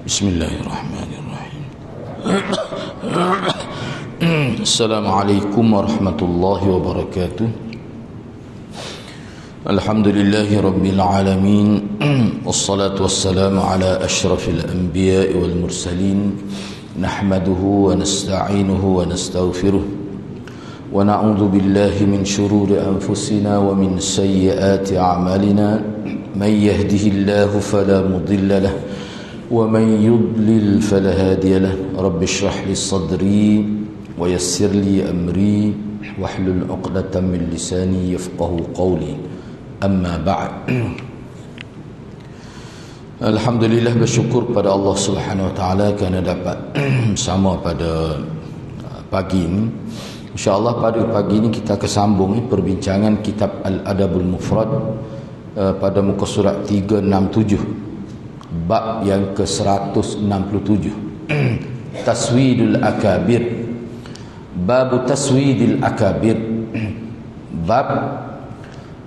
Bismillahirrahmanirrahim. Assalamualaikum warahmatullahi wabarakatuh. Alhamdulillahi rabbil alamin. Wassalatu wassalamu ala ashrafil anbiya'i wal mursalin. Nahmaduhu wa nasta'inuhu wa nastaghfiruh. Wa na'udzu billahi min shururi anfusina wa min sayyiati a'malina. Man yahdihillahu fala mudilla lahu ومن يضلل فلا هادي له رب اشرح لي صدري ويسر لي أمري واحلل عقدة من لساني يفقه قولي أما بعد. Alhamdulillah, bersyukur pada Allah Subhanahu wa taala kerana dapat bersama pada pagi ini. InsyaAllah pada pagi ini kita akan sambung perbincangan kitab Al-Adabul Mufrad pada muka surat 367, bab yang ke-167. Taswidul akabir. Bab taswidil akabir. Bab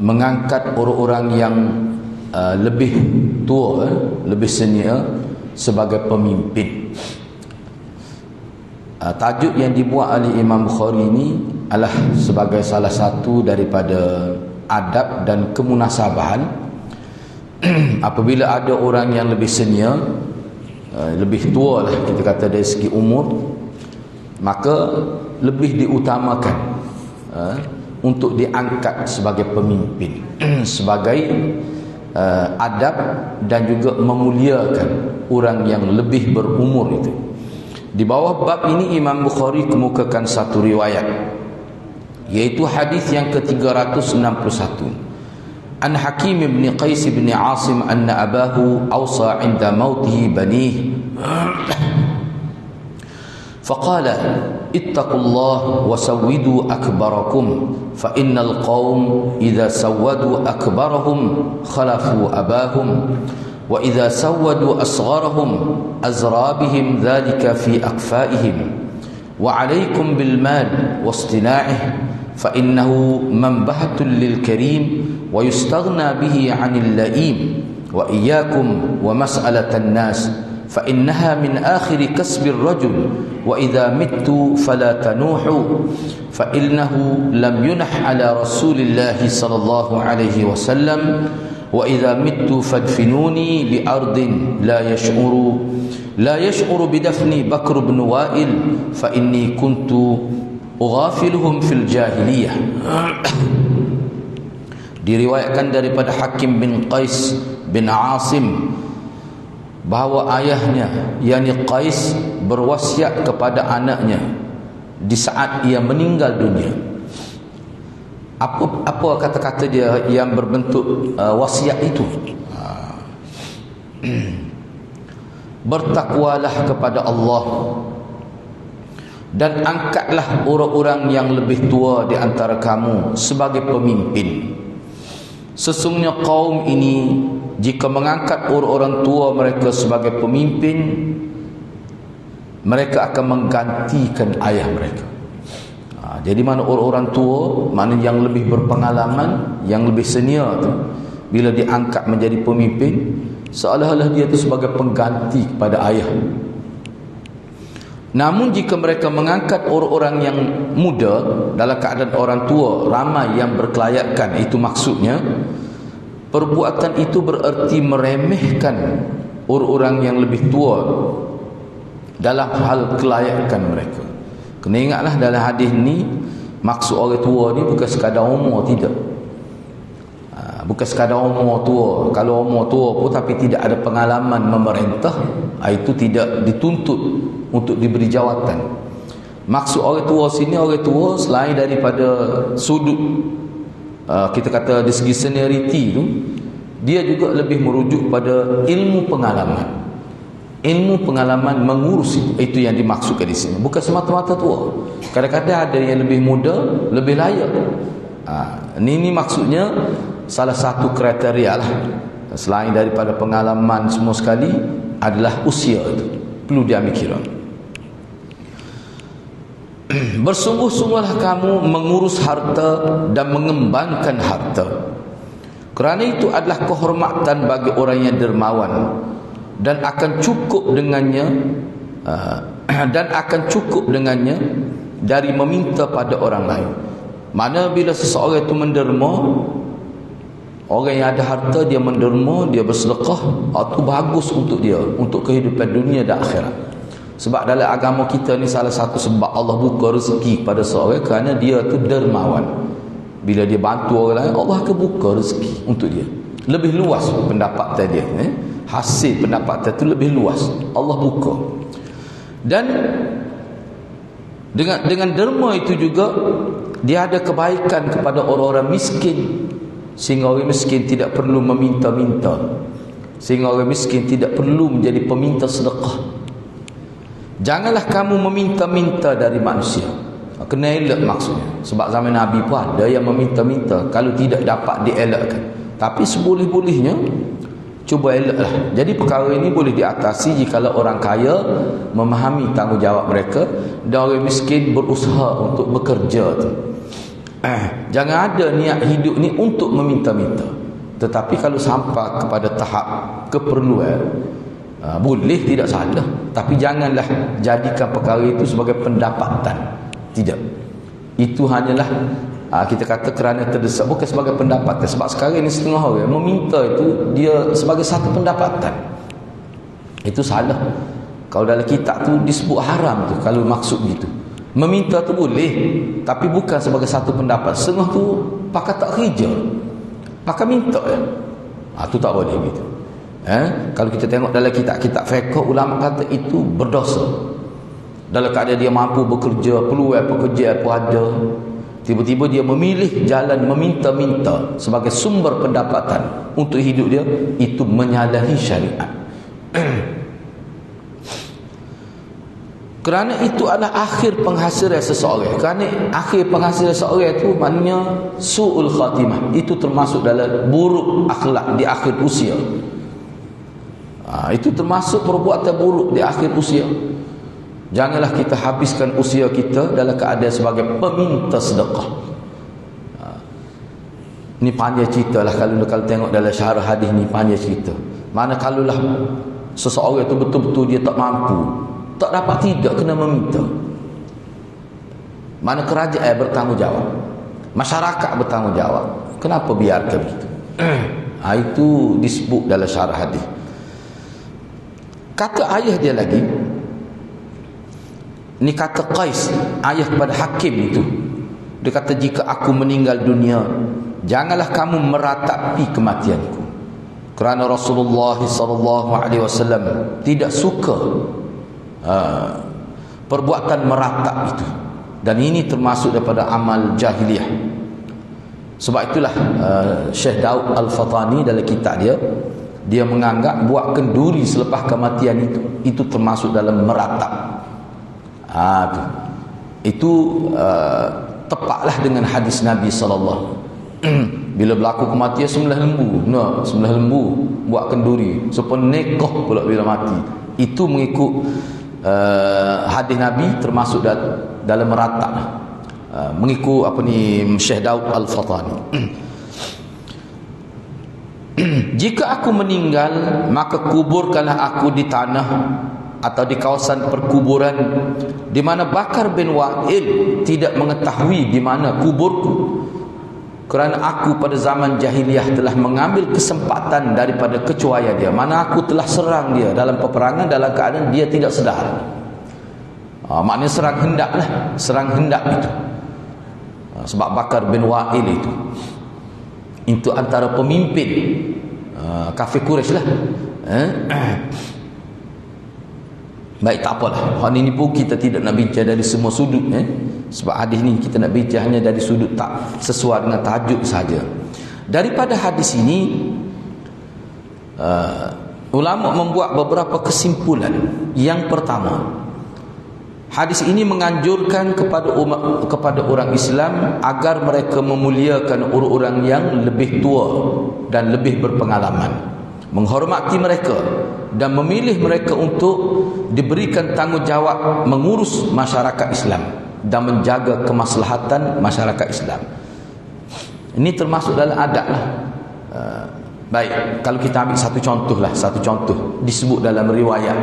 mengangkat orang-orang yang lebih tua, lebih senior sebagai pemimpin. Tajuk yang dibuat oleh Imam Bukhari ini adalah sebagai salah satu daripada adab dan kemunasabahan. Apabila ada orang yang lebih senior, lebih tua lah kita kata dari segi umur, maka lebih diutamakan untuk diangkat sebagai pemimpin sebagai adab dan juga memuliakan orang yang lebih berumur itu. Di bawah bab ini Imam Bukhari kemukakan satu riwayat, yaitu hadis yang ke-361. An Hakim bin Qais bin Asim anna abahu awsa 'inda mautihi banih faqala ittaqullah wa sawwidu akbarakum fa innal qaum idza sawwadu akbarahum khalafu abahum wa idza sawwadu asgharahum azra bihim dhalika fi aqfaihim wa 'alaykum bil mal wastina'ih fa innahu manbahatun lil karim ويستغنى به عن اللئيم وإياكم ومسألة الناس فإنها من آخر كسب الرجل وإذا مت فلا تنوحوا فإنه لم ينح على رسول الله صلى الله عليه وسلم وإذا مت فادفنوني بأرض لا يشعر بدفني بكر بن وائل فإني كنت أغافلهم في الجاهلية. Diriwayatkan daripada Hakim bin Qais bin Asim bahawa ayahnya, yakni Qais, berwasiat kepada anaknya di saat ia meninggal dunia. Apa kata-kata dia yang berbentuk wasiat itu? Bertakwalah kepada Allah dan angkatlah orang-orang yang lebih tua di antara kamu sebagai pemimpin. Sesungguhnya kaum ini jika mengangkat orang-orang tua mereka sebagai pemimpin, mereka akan menggantikan ayah mereka. Jadi mana orang-orang tua, mana yang lebih berpengalaman, yang lebih senior tu, bila diangkat menjadi pemimpin, seolah-olah dia itu sebagai pengganti kepada ayah. Namun jika mereka mengangkat orang-orang yang muda dalam keadaan orang tua ramai yang berkelayakan, itu maksudnya perbuatan itu bererti meremehkan orang-orang yang lebih tua dalam hal kelayakan mereka. Kena ingatlah dalam hadis ni, maksud orang tua ni bukan sekadar umur, tidak. Bukan sekadar umur tua. Kalau umur tua pun tapi tidak ada pengalaman memerintah, itu tidak dituntut untuk diberi jawatan. Maksud orang tua sini, orang tua selain daripada sudut kita kata dari segi seniority tu, dia juga lebih merujuk pada ilmu pengalaman. Ilmu pengalaman mengurus itu yang dimaksudkan di sini. Bukan semata-mata tua. Kadang-kadang ada yang lebih muda, lebih layak. Ini maksudnya salah satu kriteria lah. Selain daripada pengalaman semua sekali, adalah usia itu. Perlu diambil kira. Bersungguh-sungguhlah kamu mengurus harta dan mengembangkan harta, kerana itu adalah kehormatan bagi orang yang dermawan. dan akan cukup dengannya dari meminta pada orang lain. Mana bila seseorang itu menderma, orang yang ada harta dia menderma, dia bersedekah, itu bagus untuk dia, untuk kehidupan dunia dan akhirat. Sebab dalam agama kita ni salah satu sebab Allah buka rezeki pada seorang kerana dia tu dermawan. Bila dia bantu orang lain, Allah akan buka rezeki untuk dia. Lebih luas pendapatan dia, hasil pendapatan tu lebih luas. Allah buka. Dan dengan derma itu juga dia ada kebaikan kepada orang-orang miskin, sehingga orang miskin tidak perlu meminta-minta, sehingga orang miskin tidak perlu menjadi peminta sedekah. Janganlah kamu meminta-minta dari manusia. Kena elak maksudnya. Sebab zaman Nabi pun ada yang meminta-minta, kalau tidak dapat dielakkan. Tapi seboleh-bolehnya cuba elaklah. Jadi perkara ini boleh diatasi jika orang kaya memahami tanggungjawab mereka dan orang miskin berusaha untuk bekerja tu. Jangan ada niat hidup ni untuk meminta-minta. Tetapi kalau sampai kepada tahap keperluan, boleh, tidak salah. Tapi janganlah jadikan perkara itu sebagai pendapatan. Tidak. Itu hanyalah kita kata kerana terdesak, bukan sebagai pendapatan. Sebab sekarang ini setengah orang meminta itu dia sebagai satu pendapatan. Itu salah. Kalau dalam kitab tu disebut haram tu kalau maksud gitu. Meminta tu boleh, tapi bukan sebagai satu pendapat. Setengah tu pakai tak kerja, pakai minta ya. Tu tak boleh gitu. Kalau kita tengok dalam kitab-kitab fiqh, ulama kata itu berdosa. Dalam keadaan dia mampu bekerja, peluang pekerjaan pun ada, tiba-tiba dia memilih jalan meminta-minta sebagai sumber pendapatan untuk hidup dia, itu menyalahi syariat. Kerana itu adalah akhir penghasilan seseorang. Kerana akhir penghasilan seseorang itu maknanya su'ul khatimah. Itu termasuk dalam buruk akhlak di akhir usia. Itu termasuk perbuatan buruk di akhir usia. Janganlah kita habiskan usia kita dalam keadaan sebagai peminta sedekah. Ni panjang cerita lah. Kalau tengok dalam syarah hadis ni panjang cerita. Mana kalaulah seseorang itu betul-betul dia tak mampu, tak dapat, tidak kena meminta. Mana kerajaan bertanggungjawab, masyarakat bertanggungjawab, kenapa biarkan begitu? Itu disebut dalam syarah hadis. Kata ayah dia lagi, ni kata Qais, ayah kepada Hakim itu, dia kata, jika aku meninggal dunia, janganlah kamu meratapi kematianku. Kerana Rasulullah SAW tidak suka perbuatan meratap itu, dan ini termasuk daripada amal jahiliyah. Sebab itulah Syekh Daud Al-Fatani dalam kitab dia menganggap buat kenduri selepas kematian itu termasuk dalam meratap. Itu tepatlah dengan hadis Nabi SAW. Bila berlaku kematian sembelih lembu, sembelih lembu, buat kenduri supaya nekoh pula bila mati. Itu mengikut hadis Nabi, termasuk dalam meratap, mengikut Syekh Daud Al-Fatani. Jika aku meninggal, maka kuburkanlah aku di tanah atau di kawasan perkuburan di mana Bakar bin Wa'il tidak mengetahui di mana kuburku, kerana aku pada zaman jahiliyah telah mengambil kesempatan daripada kecuaian dia. Mana aku telah serang dia dalam peperangan dalam keadaan dia tidak sedar. Maknanya serang hendaklah, serang hendak itu. Sebab Bakar bin Wa'il itu antara pemimpin kafir Quraisy lah. Baik, tak apalah. Hal ini pun kita tidak nak bincang dari semua sudut, sebab hadis ni kita nak bincang hanya dari sudut tak sesuai dengan tajuk saja. Daripada hadis ini ulama membuat beberapa kesimpulan. Yang pertama, hadis ini menganjurkan kepada orang Islam agar mereka memuliakan orang-orang yang lebih tua dan lebih berpengalaman, menghormati mereka dan memilih mereka untuk diberikan tanggungjawab mengurus masyarakat Islam dan menjaga kemaslahatan masyarakat Islam. Ini termasuk dalam adab lah. Baik, kalau kita ambil satu contoh disebut dalam riwayat.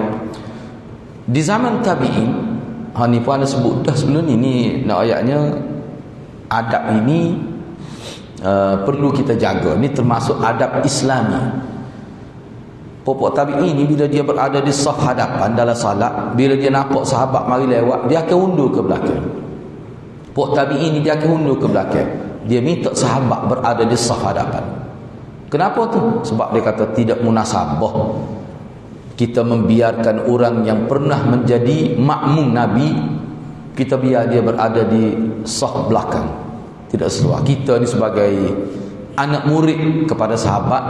Di zaman tabi'in, ni pun ada sebut dah sebelum ni nak ayatnya, adab ini perlu kita jaga. Ni termasuk adab Islami. Pokok tabi'in ni bila dia berada di saf hadapan dalam salat, bila dia nampak sahabat mari lewat, dia akan undur ke belakang. Pokok tabi'in ni dia akan undur ke belakang. Dia minta sahabat berada di saf hadapan. Kenapa tu? Sebab dia kata tidak munasabah kita membiarkan orang yang pernah menjadi makmum Nabi, kita biar dia berada di saf belakang. Tidak sesuai. Kita ni sebagai anak murid kepada sahabat,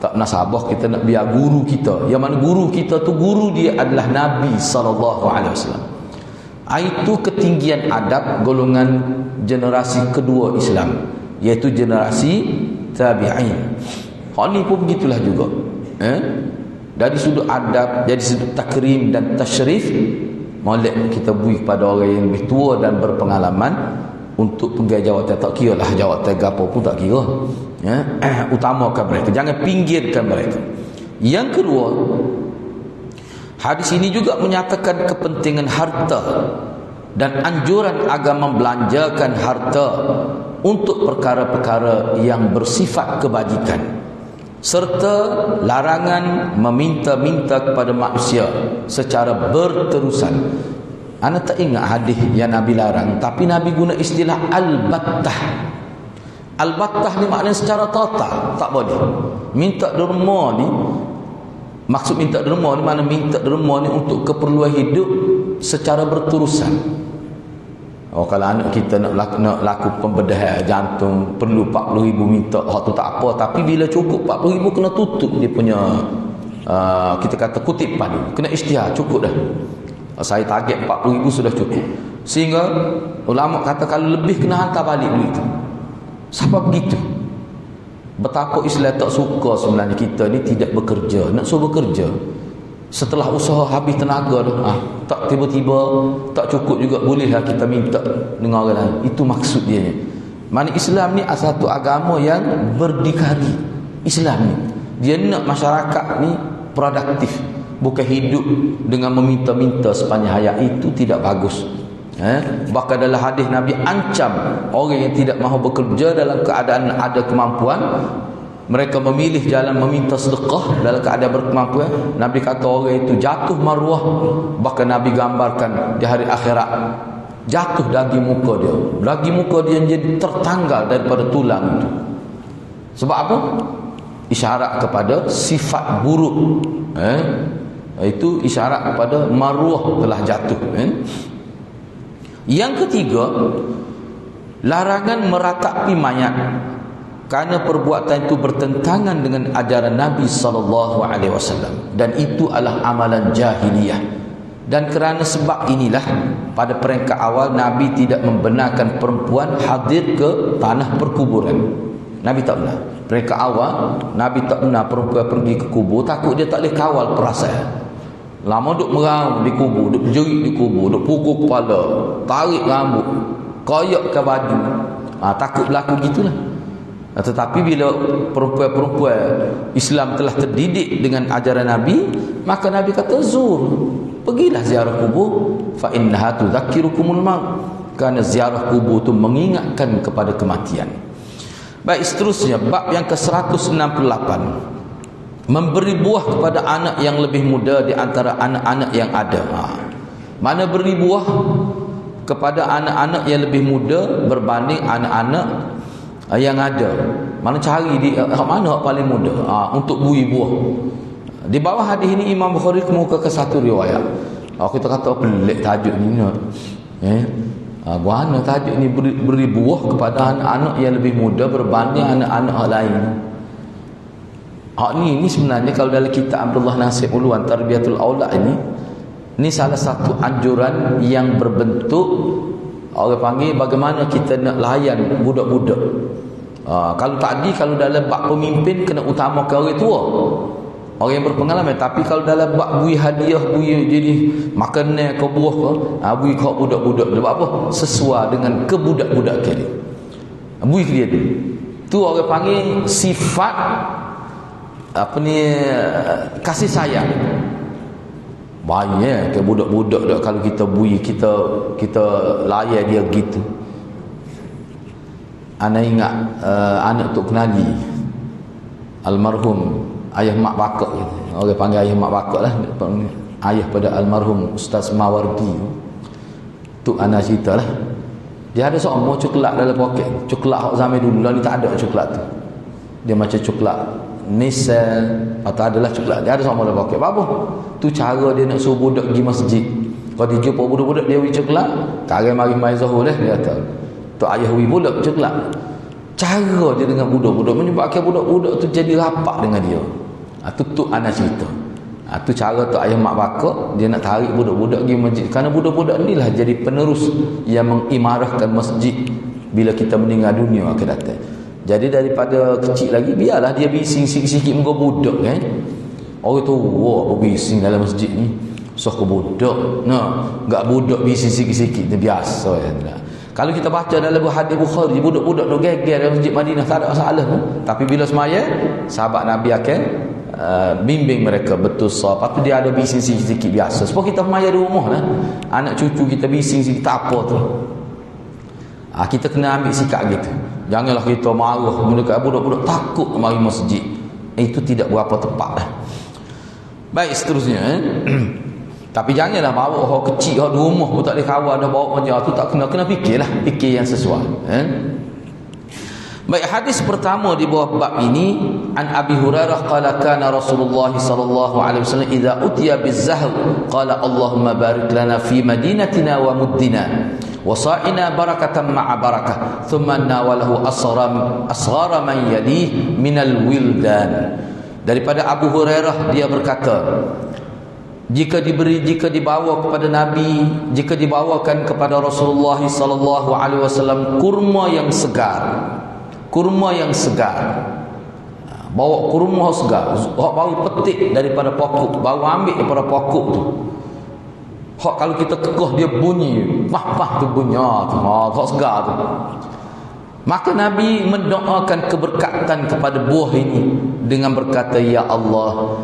tak munasabah kita nak biar guru kita, yang mana guru kita tu guru dia adalah Nabi SAW. Itu ketinggian adab golongan generasi kedua Islam, iaitu generasi tabi'in. Hal ni pun begitulah juga. Dari sudut adab, dari sudut takrim dan tasyrif, molek kita beri kepada orang yang lebih tua dan berpengalaman untuk penggai jawatan. Tak kira lah jawatan apa pun tak kira. Utamakan mereka, jangan pinggirkan mereka. Yang kedua, hadis ini juga menyatakan kepentingan harta dan anjuran agama membelanjakan harta untuk perkara-perkara yang bersifat kebajikan, serta larangan meminta-minta kepada manusia secara berterusan. Anda tak ingat hadis yang Nabi larang, tapi Nabi guna istilah al-battah. Al-battah ni maknanya secara total, tak boleh. Minta derma ni, maksud minta derma ni mana minta derma ni untuk keperluan hidup secara berterusan. Kalau anak kita nak laku pembedahan jantung perlu 40,000 minta, hak tu tak apa, tapi bila cukup 40,000 kena tutup dia punya kita kata kutipan ni, kena isytihar, cukup dah. Saya target 40,000 sudah cukup. Sehingga ulama kata kalau lebih kena hantar balik duit tu. Sebab begitu. Betapa Islam tak suka sebenarnya kita ni tidak bekerja, nak suruh bekerja. Setelah usaha habis tenaga tu, tak tiba-tiba tak cukup juga, bolehlah kita minta dengan orang lain. Itu maksud dia ni. Mana Islam ni satu agama yang berdikari. Islam ni dia nak masyarakat ni produktif, bukan hidup dengan meminta-minta sepanjang hayat. Itu tidak bagus. Bahkan dalam hadis Nabi ancam orang yang tidak mahu bekerja dalam keadaan ada kemampuan, mereka memilih jalan meminta sedekah dalam keadaan berkemampuan. Nabi kata orang itu jatuh maruah. Bahkan Nabi gambarkan di hari akhirat jatuh daging muka dia. Daging muka dia jadi tertanggal daripada tulang itu. Sebab apa? Isyarat kepada sifat buruk. Itu isyarat kepada maruah telah jatuh. Yang ketiga, larangan meratapi mayat, kerana perbuatan itu bertentangan dengan ajaran Nabi SAW, dan itu adalah amalan jahiliyah. Dan kerana sebab inilah pada peringkat awal Nabi tidak membenarkan perempuan hadir ke tanah perkuburan. Nabi tak benar. Peringkat awal Nabi tak benar perempuan pergi ke kubur, takut dia tak boleh kawal perasaan. Lama duk meraung di kubur, duk jerit di kubur, duk pukul kepala, tarik rambut, koyakkan baju. Takut berlaku gitulah. Tetapi bila perempuan-perempuan Islam telah terdidik dengan ajaran Nabi, maka Nabi kata zur, pergilah ziarah kubur, fa innaha tudzakirukumul maut, kerana ziarah kubur itu mengingatkan kepada kematian. Baik, seterusnya bab yang ke-168, memberi buah kepada anak yang lebih muda di antara anak-anak yang ada. Mana beri buah kepada anak-anak yang lebih muda berbanding anak-anak yang ada. Mana cari di mana paling muda untuk beri buah. Di bawah hadis ini Imam Bukhari kemukakan satu riwayat. Kita kata pelik tajuk ni. Mana tajuk ni beri buah kepada anak-anak yang lebih muda berbanding anak-anak lain. Ini sebenarnya kalau dalam kitab Abdullah Nasir Uluan Tarbiyatul Aulad ini salah satu anjuran yang berbentuk orang panggil bagaimana kita nak layan budak-budak. Kalau tadi kalau dalam bab pemimpin kena utamakan orang tua, orang yang berpengalaman. Tapi kalau dalam bab bui hadiah, bui jadi makanan ke buah ke, bui ke budak-budak. Sebab apa? Sesuai dengan kebudak-budak dia. Bui dia tu. Tu orang panggil sifat kasih sayang. Banyak ke budak-budak dah kalau kita bui, kita layan dia gitu. Ana ingat anak Tok Kenali almarhum ayah mak bakak gitu. Orang panggil ayah mak bakak lah, ayah pada almarhum Ustaz Mawardi tu. Ana cerita lah, dia ada seorang coklat dalam poket. Coklat hak zaman dulu lah ni tak ada coklat tu. Dia macam coklat Nissan atau adalah coklat. Dia ada seorang dalam poket. Apa? Tu cara dia nak suruh budak pergi masjid. Kalau dia jumpa budak-budak dia beri coklat, kare mari mai Zuhur dia kata, tu ayah beri budak coklat. Cara dia dengan budak-budak menyebabkan budak-budak tu jadi rapat dengan dia. Tu anak cerita. Tu cara tu ayah mak bakak dia nak tarik budak-budak pergi masjid. Kerana budak-budak ni lah jadi penerus yang mengimarahkan masjid bila kita meninggal dunia akan datang. Jadi daripada kecil lagi biarlah dia bising sikit-sikit muka budak kan. Orang tu apa bising dalam masjid ni. Soh ke budak. Nah, enggak budak bising sikit-sikit dia biasa ya. Kalau kita baca dalam hadis Bukhari, budak-budak tu geger dalam masjid Madinah tak ada masalah pun. Tapi bila semaya, sahabat Nabi akan bimbing mereka betul sah. Lepas tu dia ada bising sikit-sikit biasa. Sebab kita semaya di rumah lah. Anak cucu kita bising sikit tak apa tu. Kita kena ambil sikap gitu. Janganlah kita marah mendekat budak-budak takut mari masjid. Itu tidak berapa tepat dah. Baik, seterusnya tapi janganlah bawa orang kecil orang di rumah pun tak boleh kawal dah bawa macam tu, tak kena fikirlah, fikir yang sesuai. Baik, hadis pertama di bawah bab ini, an Abi Hurairah qala kana Rasulullah sallallahu alaihi wasallam idza utiya bizahr qala Allahumma barik lana fi madinatina wa muddina wa sa'ina barakatan ma'a barakah thumma nawalahu asghara man yalih minal wildan. Daripada Abu Hurairah dia berkata, jika dibawa kepada Nabi, jika dibawakan kepada Rasulullah sallallahu alaihi wasallam kurma yang segar, bawa kurma segar, baru petik daripada pokok, baru ambil daripada pokok tu. Hak kalau kita kekeh dia bunyi, pah tu bunyi tu, hak segar tu. Maka Nabi mendoakan keberkatan kepada buah ini dengan berkata, ya Allah,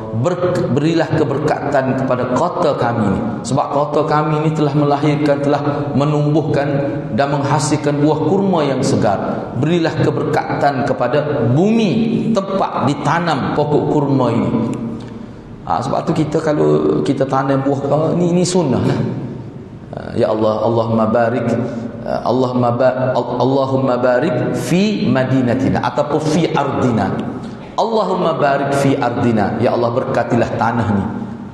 berilah keberkatan kepada kota kami ini. Sebab kota kami ini telah melahirkan, telah menumbuhkan dan menghasilkan buah kurma yang segar. Berilah keberkatan kepada bumi tempat ditanam pokok kurma ini. Sebab tu kita kalau kita tanam buah ini sunnah lah. Ya Allah, Allahumma barik Allahumma barik fi madinatina ataupun fi ardina. Allahumma barik fi ardina. Ya Allah, berkatilah tanah ni.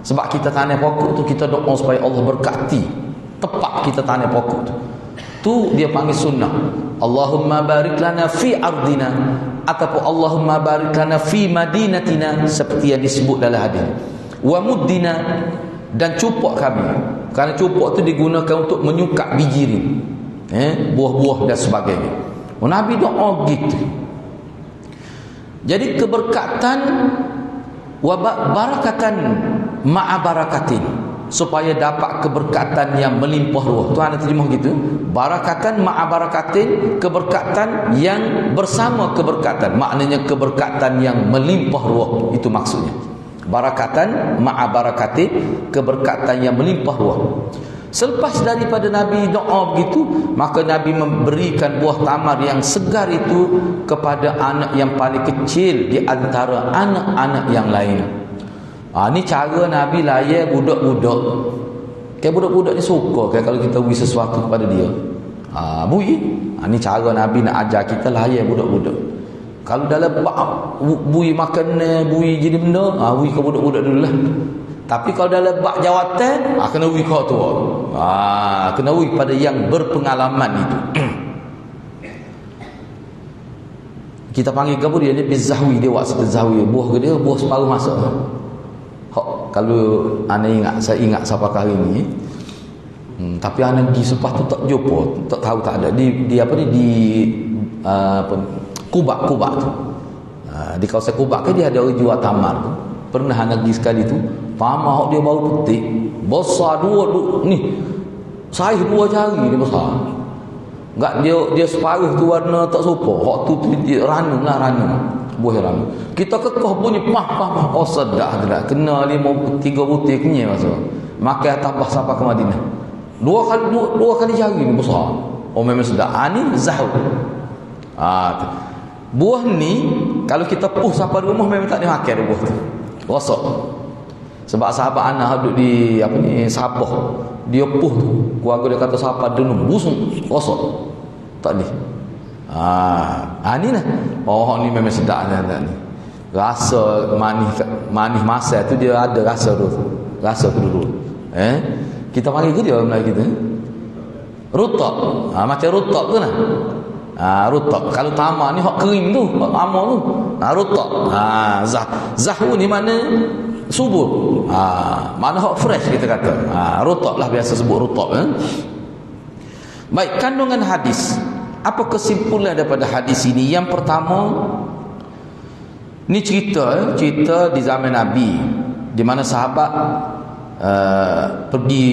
Sebab kita tanam pokok tu, kita doa supaya Allah berkati tempat kita tanam pokok tu. Tu dia panggil sunnah. Allahumma barik lana fi ardina ataupun Allahumma barik lana fi madinatina, seperti yang disebut dalam hadis. Wa muddina, dan cupok kami. Kerana cupok tu digunakan untuk menyukak biji ni, buah-buah dan sebagainya. Nabi doa gitu. Jadi keberkatan wa barakatan ma'a barakatin, supaya dapat keberkatan yang melimpah ruah. Tu ana terjemah gitu. Barakatan ma'a barakatin, keberkatan yang bersama keberkatan. Maknanya keberkatan yang melimpah ruah, itu maksudnya. Barakatan ma'a barakatin, keberkatan yang melimpah ruah. Selepas daripada Nabi doa begitu, maka Nabi memberikan buah tamar yang segar itu kepada anak yang paling kecil di antara anak-anak yang lain. Ni cara Nabi layan budak-budak. Kan budak-budak ni suka kan kalau kita beri sesuatu kepada dia. Bui. Ni cara Nabi nak ajar kita layan budak-budak. Kalau dalam bui makan, bui jadi benda, bui ke budak-budak dulu lah. Tapi kalau dalam bak jawatan, kena bui kau tua. Kena bui pada yang berpengalaman itu. Kita panggil ke dia ni bizahwi, dia buat seperti zahwi. Buah ke dia, buah separuh masuk. Kalau anda ingat, saya ingat siapa kali ni. Tapi anda pergi selepas tu tak jumpa, tak tahu tak ada. Di apa ni, di Kubak tu. Di kawasan Kubak ke dia ada orang jual tamar tu. Pernah anda pergi sekali tu, tamar dia baru petik, besar dua ni. Saiz 2 jari dia besar. Enggak dia separuh tu warna tak serupa. Hak tu dia ranum lah ranum. Buah ranum. Kita kekeh bunyi pah. Oh sedap dah. Kena 3 butir kenyai masa. Makan tambah sampai ke Madinah. Dua kali jari ni besar. Oh memang sedap. Ni zahu. Buah ni kalau kita puh sampai di rumah memang tak dimakan buah tu. Rosak. Sebab sahabat anak duduk di Sabah. Dia puh tu. Keluarga dia kata sahabat denum busung rosak. Tak boleh. Ni lah. Oh ni memang sedap ni. Rasa manis masa tu dia ada rasa tu. Rasa tu dulu. Kita panggil ke dia Melayu kita? Rutab. Macam rutab tu lah. Rutab. Kalau tamak ni hak kering tu, hak amak tu. Rutab. Zahu ni mana subur. Mana hak fresh kita kata. Rutab lah biasa sebut rutab. Baik, kandungan hadis. Apa kesimpulan daripada hadis ini? Yang pertama, ni cerita di zaman Nabi, di mana sahabat pergi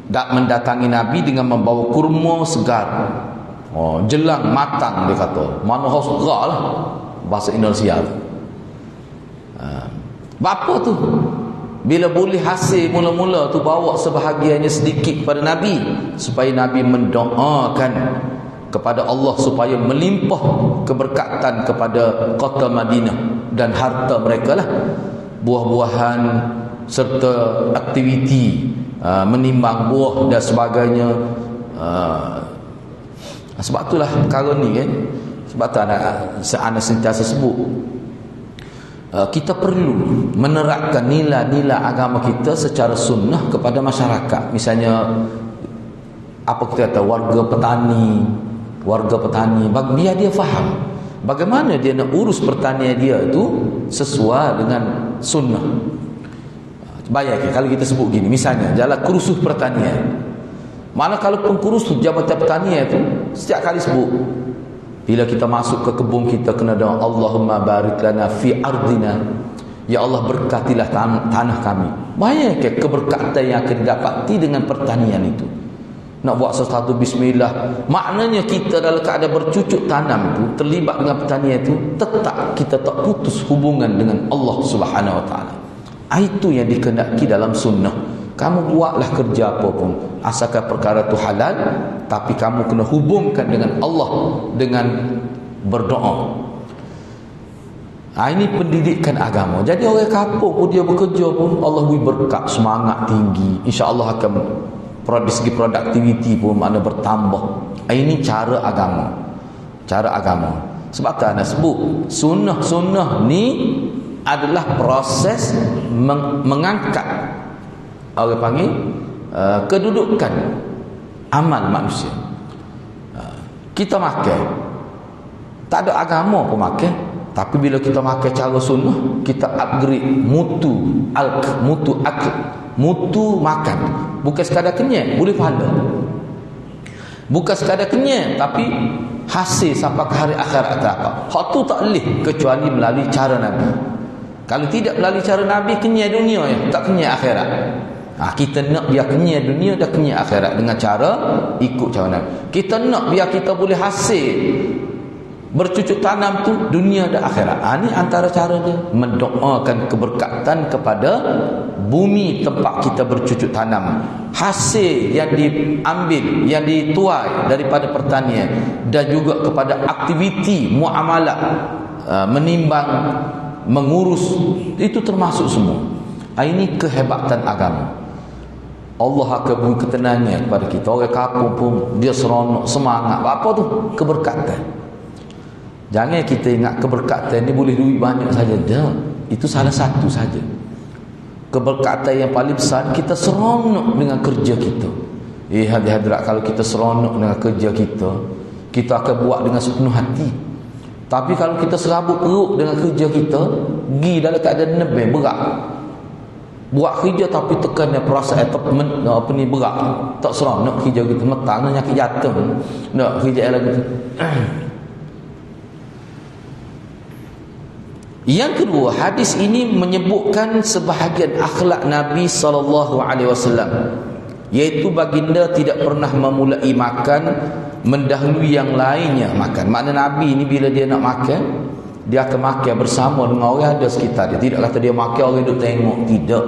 mendatangi Nabi dengan membawa kurma segar. Jelang matang dia kata. Mana hak segar lah bahasa Indonesia. Bapa tu bila boleh hasil mula-mula tu bawa sebahagiannya sedikit kepada Nabi supaya Nabi mendoakan kepada Allah supaya melimpah keberkatan kepada kota Madinah dan harta mereka lah, buah-buahan serta aktiviti menimbang buah dan sebagainya. Sebab itulah perkara ni kan, sebab tu anak sentiasa sebut kita perlu menerapkan nilai-nilai agama kita secara sunnah kepada masyarakat. Misalnya apa kita kata warga petani, biar dia faham bagaimana dia nak urus pertanian dia itu sesuai dengan sunnah. Bayangkan kalau kita sebut gini, misalnya jalan kursus pertanian, mana kalau pengkurus jabatan pertanian itu setiap kali sebut, bila kita masuk ke kebun kita kena doa Allahumma barik lana fi ardina, ya Allah berkatilah tanah kami. Bayangkan keberkatan yang akan didapati dengan pertanian itu. Nak buat sesuatu bismillah, maknanya kita dalam keadaan bercucuk tanam itu, terlibat dengan pertanian itu, tetap kita tak putus hubungan dengan Allah Subhanahu Wa Taala. Itu yang dikehendaki dalam sunnah. Kamu buatlah kerja apa pun, asalkan perkara itu halal, tapi kamu kena hubungkan dengan Allah dengan berdoa. Ini pendidikan agama. Jadi orang kampung pun dia bekerja pun Allah beri berkat, semangat tinggi, insya-Allah akan dari segi produktiviti pun mana bertambah. Ini cara agama. Sebab tu anda sebut sunnah ni adalah proses mengangkat, orang panggil kedudukan amal manusia. Kita makan, tak ada agama pun makan, tapi bila kita makan cara sunnah, kita upgrade mutu makan. Bukan sekadar kenyang, boleh pahala. Bukan sekadar kenyang, tapi hasil sampai ke hari akhirat atau apa. Hak tu tak boleh kecuali melalui cara Nabi. Kalau tidak melalui cara Nabi, kenyang dunia ya, tak kenyang akhirat. Kita nak biar kenyang dunia dan kenyang akhirat dengan cara ikut cara Nabi. Kita nak biar kita boleh hasil bercucuk tanam tu dunia dan akhirat. Ini antara cara dia mendoakan keberkatan kepada bumi tempat kita bercucuk tanam, hasil yang diambil, yang dituai daripada pertanian, dan juga kepada aktiviti muamalah, menimbang, mengurus, itu termasuk semua. Ini kehebatan agama. Allah akan beri ketenangan kepada kita. Orang kampung pun dia seronok, semangat. Apa tu? Keberkatan. Jangan kita ingat keberkatan ni boleh duit banyak saja. Itu salah satu saja. Keberkatan yang paling besar, kita seronok dengan kerja kita. Hadirat, kalau kita seronok dengan kerja kita, kita akan buat dengan sepenuh hati. Tapi kalau kita serabut perut dengan kerja kita, pergi dalam keadaan nebel, berat. Buat kerja tapi tekannya perasaan apa ni berat. Tak seronok kerja kita, metang nak nyakit jatuh. Nak kerja lagi. Yang kedua, hadis ini menyebutkan sebahagian akhlak Nabi SAW. iaitu baginda tidak pernah memulai makan mendahului yang lainnya makan. Makna Nabi ni bila dia nak makan, dia akan makan bersama dengan orang ada sekitar dia. Tidak kata dia makan orang duduk tengok, tidak.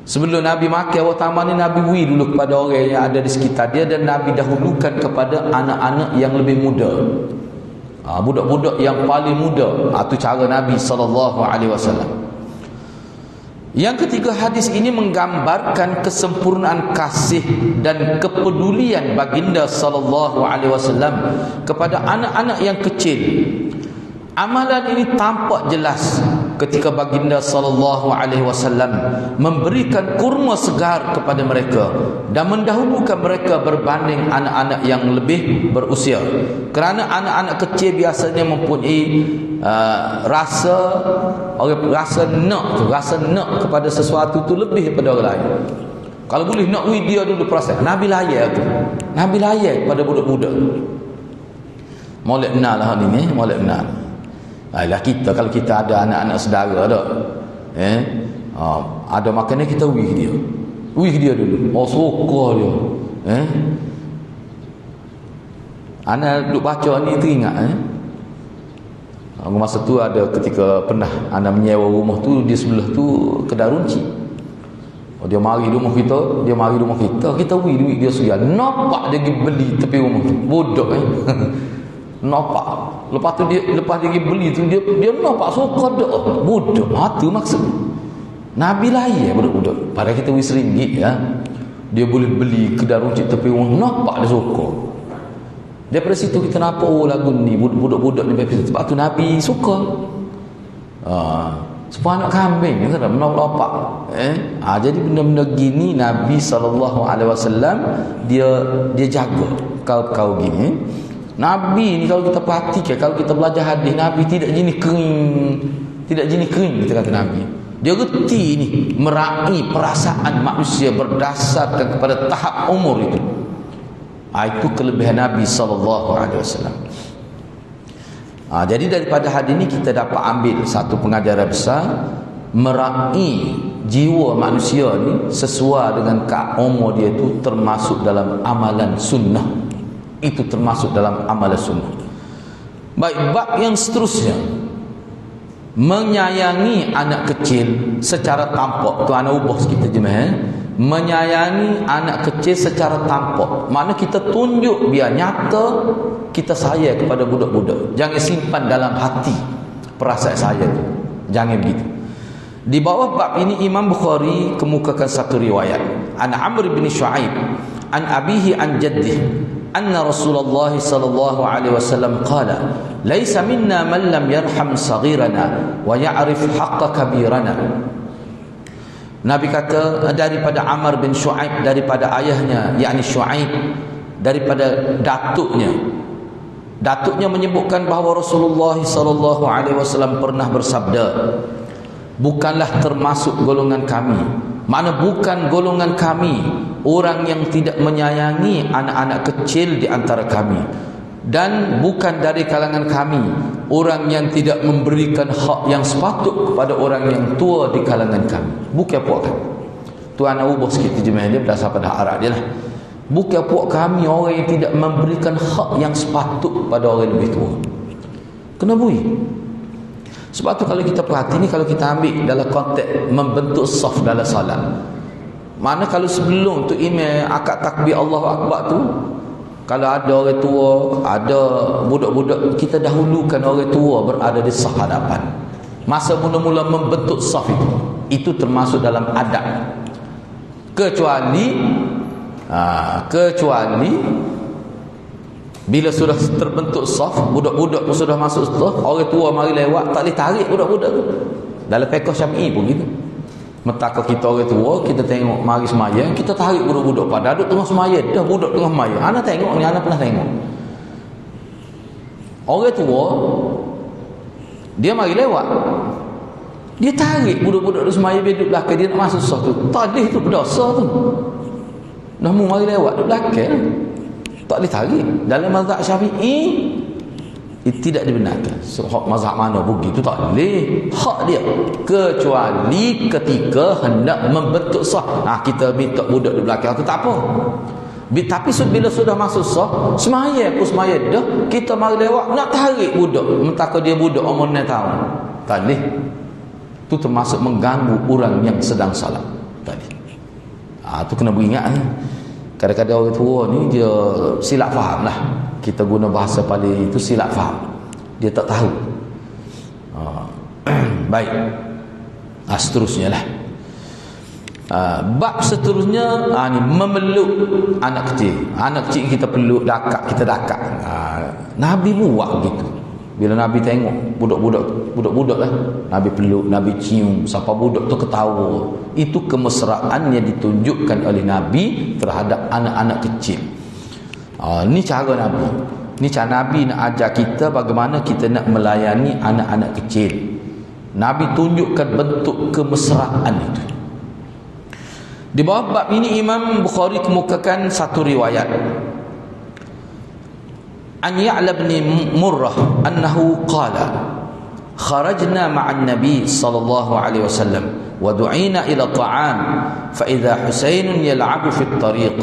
Sebelum Nabi makan pertama ni, Nabi beri dulu kepada orang yang ada di sekitar dia, dan Nabi dahulukan kepada anak-anak yang lebih muda. Budak-budak yang paling muda. Itu cara Nabi SAW. Yang ketiga, hadis ini menggambarkan kesempurnaan kasih dan kepedulian baginda SAW kepada anak-anak yang kecil. Amalan ini tampak jelas ketika baginda SAW memberikan kurma segar kepada mereka dan mendahulukan mereka berbanding anak-anak yang lebih berusia. Kerana anak-anak kecil biasanya mempunyai rasa nak kepada sesuatu tu lebih daripada orang lain. Kalau boleh nak dia dulu proses. Nabi layak tu. Nabi layak pada budak-budak. Molek benar lah ni, molek benar. Alah kita, kalau kita ada anak-anak saudara tak, ada makanan, kita wih dia dulu. Suka dia. Anak duduk baca ni teringat. Masa tu ada ketika pernah anak menyewa rumah tu, di sebelah tu kedai runci. Dia mari rumah kita, kita wih duit dia sekian. Nampak dia pergi beli tepi rumah tu. Bodoh nampak. Lepas dia pergi beli tu, dia nampak suka dak. Bodoh. Itu maksud Nabi layak budak-budak. Pada kita wis ringgit ya. Dia boleh beli kedai runcit tepi rumah, nampak dia suka. Daripada situ kita nampak lagu ni budak-budak ni sebab tu Nabi suka. Supaya anak kambing kita dah nampak. Jadi benda-benda gini Nabi SAW dia jaga kau gini. Nabi ni kalau kita perhatikan, kalau kita belajar hadis, Nabi tidak jenis kering, kita kata Nabi. Dia reti ni meraih perasaan manusia berdasarkan kepada tahap umur itu. Itu kelebihan Nabi SAW. Jadi daripada hadis ini kita dapat ambil satu pengajaran besar, meraih jiwa manusia ni sesuai dengan umur dia itu termasuk dalam amalan sunnah. Itu termasuk dalam amalan sunnah. Baik, bab yang seterusnya, menyayangi anak kecil secara tampak. Tu anak ubah sikit jemaah. Menyayangi anak kecil secara tampak, makna kita tunjuk biar nyata kita sayang kepada budak-budak. Jangan simpan dalam hati perasaan sayang tu. Jangan begitu. Di bawah bab ini Imam Bukhari kemukakan satu riwayat. An Amr bin Shu'aib an abihi an jaddih anna Rasulullah sallallahu alaihi wasallam qala laisa minna man lam yarham saghirana wa ya'rif haqqa kabirana. Nabi kata daripada Amr bin Shu'aib, daripada ayahnya yakni Shu'aib, daripada datuknya menyebutkan bahawa Rasulullah sallallahu alaihi wasallam pernah bersabda, bukanlah termasuk golongan kami, makna bukan golongan kami orang yang tidak menyayangi anak-anak kecil di antara kami, dan bukan dari kalangan kami orang yang tidak memberikan hak yang sepatut kepada orang yang tua di kalangan kami. Bukan puak kami. Tuan nak ubah sikit terjemahan dia berdasar pada Arab dia lah. Bukan puak kami orang yang tidak memberikan hak yang sepatut pada orang lebih tua. Kena bui. Sebab tu kalau kita perhati ni, kalau kita ambil dalam konteks membentuk saf dalam salat, mana kalau sebelum tu imam akad takbir Allahu Akbar tu, kalau ada orang tua, ada budak-budak, kita dahulukan orang tua berada di saf hadapan. Masa mula-mula membentuk saf itu termasuk dalam adab. Kecuali bila sudah terbentuk saf, budak-budak pun sudah masuk saf, orang tua mari lewat, tak boleh tarik budak-budak tu. Dalam fiqh Syafi'i pun gitu. Mentaka kita orang tua, kita tengok mari sembahyang, kita tarik budak-budak pada duduk tengah sembahyang, dah budak tengah sembahyang. Ana tengok ni, ana pernah tengok. Orang tua dia mari lewat, dia tarik budak-budak sembahyang duduk belakang, dia nak masuk saf tu. Tadi tu berdosa tu. Namun mari lewat duduk belakang, tak boleh tarik. Dalam mazhab Syafi'i tidak dibenarkan. So, hak mazhab mana begitu tak boleh. Hak dia kecuali ketika hendak membentuk sah. Kita minta budak di belakang tu tak apa. Tapi bila sudah masuk sah, semaya pun semaya dah, kita mari lewat nak tarik budak, mentaka dia budak umur 6 tahun. Tak boleh. Itu termasuk mengganggu orang yang sedang salat. Tak boleh. Tu kena beringat ni. Kadang-kadang orang tua ni dia silap faham lah. Kita guna bahasa paling itu silap faham. Dia tak tahu. Baik. Seterusnya lah. Bab seterusnya ni memeluk anak kecil. Anak kecil kita peluk, kita dakak. Nabi buat gitu. Bila Nabi tengok budak-budak lah, Nabi peluk, Nabi cium, siapa budak tu ketawa. Itu kemesraan yang ditunjukkan oleh Nabi terhadap anak-anak kecil. Ni cara Nabi. Ni cara Nabi nak ajar kita bagaimana kita nak melayani anak-anak kecil. Nabi tunjukkan bentuk kemesraan itu. Di bawah bab ini Imam Bukhari kemukakan satu riwayat. An Ya'la bin Murrah annahu qala kharajna ma'an nabi sallallahu alaihi wasallam wa du'ina ila ta'am fa idha Husain yal'abu fi at-tariq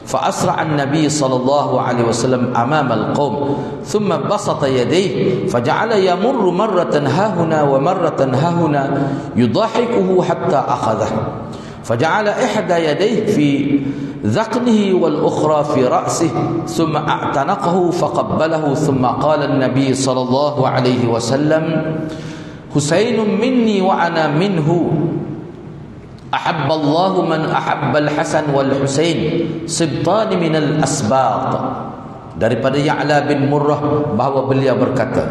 fa asra'a an-nabi sallallahu alaihi wasallam amama al-qawm thumma basata yadayhi faja'ala yamurru marratan hahuna wa marratan hahuna yudahikuhu hatta akhadhahu فجعل إحدى يديه في ذقنه والأخرى في رأسه ثم أعتنقه فقبله ثم قال النبي صلى الله عليه وسلم حسين مني وأنا منه أحب الله من أحب الحسن والحسين سبطان من الأسباط. Daripada Ya'la bin Murrah bahawa beliau berkata,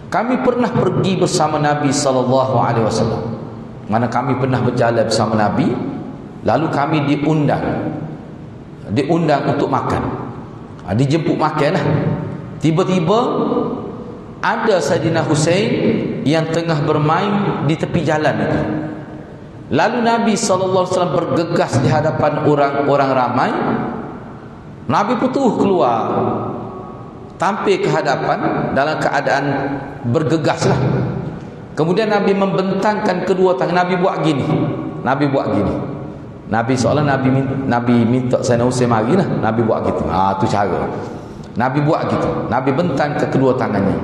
kami pernah pergi bersama Nabi sallallahu alaihi wasallam. Mana kami pernah berjalan bersama Nabi, lalu kami diundang untuk makan. Dijemput makan lah. Tiba-tiba ada Saidina Husain yang tengah bermain di tepi jalan itu. Lalu Nabi SAW bergegas di hadapan orang ramai. Nabi pun terus keluar, tampil ke hadapan dalam keadaan bergegas lah. Kemudian Nabi membentangkan kedua tangan. Nabi buat gini. Nabi seolah Nabi minta Sayyidina Husain mari lah. Nabi buat gitu. Tu cara. Nabi buat gitu. Nabi bentang ke kedua tangannya.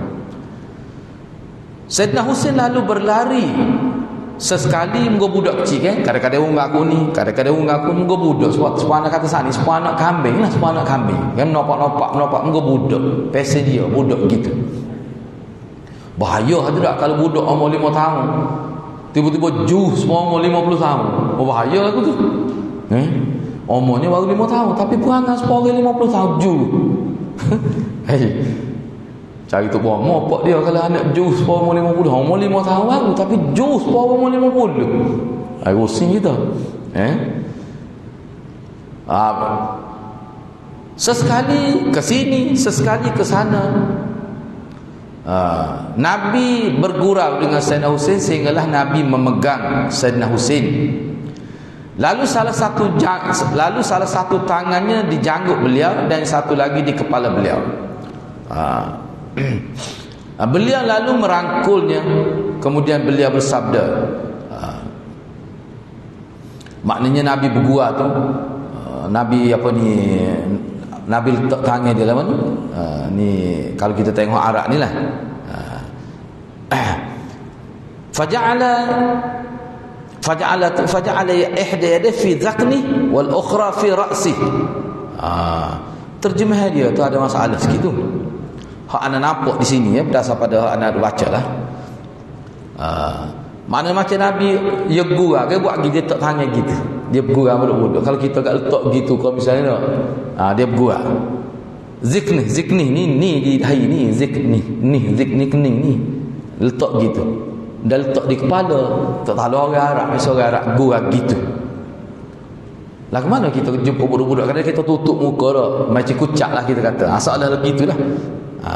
Sayyidina Husain lalu berlari. Sesekali muka budak kecil kan. Kadang-kadang orang ngaku ni, kadang-kadang orang ngaku muka budak. Sebab anak kata sana, sebab anak kambing lah, sebab anak kambing. Kan nopak muka budak. Pesen dia budak gitu. Bahaya ada tak kalau budak umur 5 tahun tiba-tiba jus semua umur 50 tahun. Bahaya aku tu. Umurnya baru 5 tahun tapi perangai sepuluh 50 tahun jus. Cari tu buang mopak dia kalau anak jus umur 50. Umur 5 tahun baru tapi jus umur 50. Pusing kita. Sesekali ke sini, sesekali ke sana. Nabi bergurau dengan Sayyidina Husain sehinggalah Nabi memegang Sayyidina Husain. Lalu salah satu tangannya di janggut beliau dan satu lagi di kepala beliau. Beliau lalu merangkulnya. Kemudian beliau bersabda, maknanya Nabi bergurau tu, Nabi Nabi letak tangan dia lah ni kalau kita tengok arak ni lah. Faja'ala ihda yadihi fi dhaqni wal ukhra fi ra'si. Terjemah dia tu ada masalah sikit tu. Hak ana nampak di sini berdasar pada ana baca lah. Mana macam Nabi dia gurau ke buat gitu letak tangan gitu. Dia bergurau budak-budak. Kalau kita kat letak gitu kalau misalnya dia bergurau. Zikni ni di dahi ni zikni kening ni letak gitu. Dan letak di kepala. Tak tahu orang Arab, biasa orang Arab gurau gitu. Lah ke mana kita jumpa budak-budak kadang kita tutup muka dah. Macam kucak lah kita kata. Asal dah begitulah.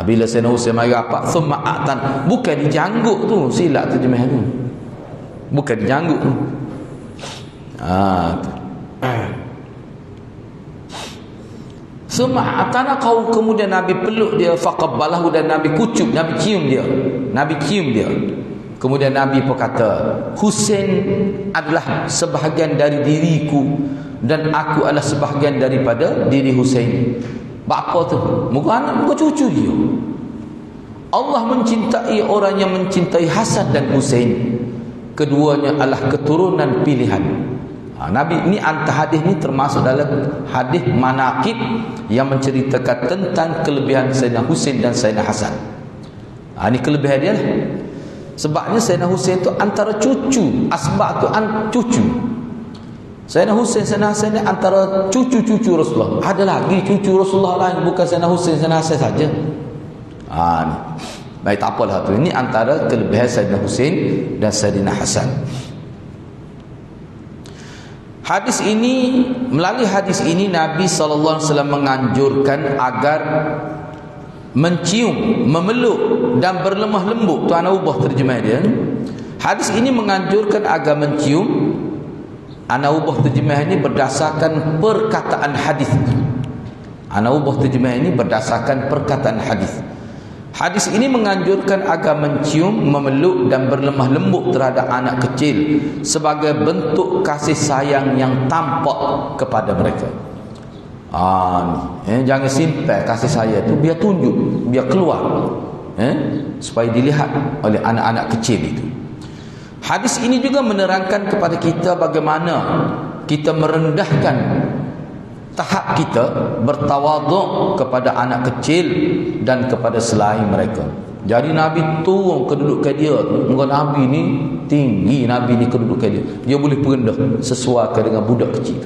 Bila Sayyidina Husain mari rapat thumma atan, bukan di janggut tu, silap terjemah tu. Bukan di janggut tu. Summa atana kau, kemudian Nabi peluk dia, faqabbalahu, dan Nabi kucup, Nabi cium dia. Kemudian Nabi berkata, Husain adalah sebahagian dari diriku dan aku adalah sebahagian daripada diri Husain. Bapa tu, muka anak, muka cucu dia. Allah mencintai orang yang mencintai Hasan dan Husain. Keduanya adalah keturunan pilihan. Nabi ni, antara hadis ni termasuk dalam hadis manaqib yang menceritakan tentang kelebihan Sayyidina Husain dan Sayyidina Hasan. Ini kelebihan dia lah. Sebabnya Sayyidina Husain tu antara cucu, asbab tu cucu. Sayyidina Husain, Sayyidina Hasan ni antara cucu-cucu Rasulullah. Ada lagi cucu Rasulullah lain, bukan Sayyidina Husain, Sayyidina Hasan saja. Ni. Baik, tak apalah tu. Ini antara kelebihan Sayyidina Husain dan Sayyidina Hasan. Hadis ini, melalui hadis ini Nabi SAW menganjurkan agar mencium, memeluk dan berlemah lembut. Tu Ana ubah terjemah dia. Hadis ini menganjurkan agar mencium. Ana ubah terjemah ini berdasarkan perkataan hadis. Ana ubah terjemah ini berdasarkan perkataan hadis. Hadis ini menganjurkan agar mencium, memeluk dan berlemah lembut terhadap anak kecil sebagai bentuk kasih sayang yang tampak kepada mereka. Jangan simpan kasih sayang itu, biar tunjuk, biar keluar, supaya dilihat oleh anak-anak kecil itu. Hadis ini juga menerangkan kepada kita bagaimana kita merendahkan tahap kita, bertawaduk kepada anak kecil dan kepada selain mereka. Jadi Nabi turun kedudukan dia. Muka Nabi ni tinggi, Nabi ni kedudukan dia. Dia boleh merendah sesuai dengan budak kecil.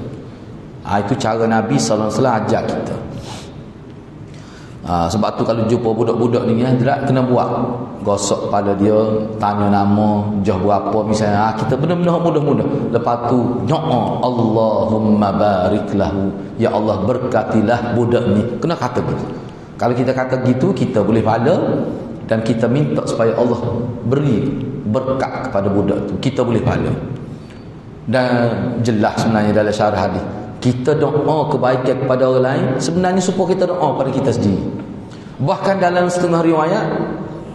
Itu cara Nabi SAW ajar kita. Sebab tu kalau jumpa budak-budak ni, kena buat gosok pada dia, tanya nama, jauh berapa misalnya. Kita benar-benar mudah-mudah. Lepas tu doa, Allahumma barik lahu, ya Allah berkatilah budak ni. Kena kata gitu. Kalau kita kata gitu, kita boleh pahala, dan kita minta supaya Allah beri berkat kepada budak tu, kita boleh pahala. Dan jelas sebenarnya dalam syarah hadis, kita doa kebaikan kepada orang lain sebenarnya supaya kita doa pada kita sendiri. Bahkan dalam setengah riwayat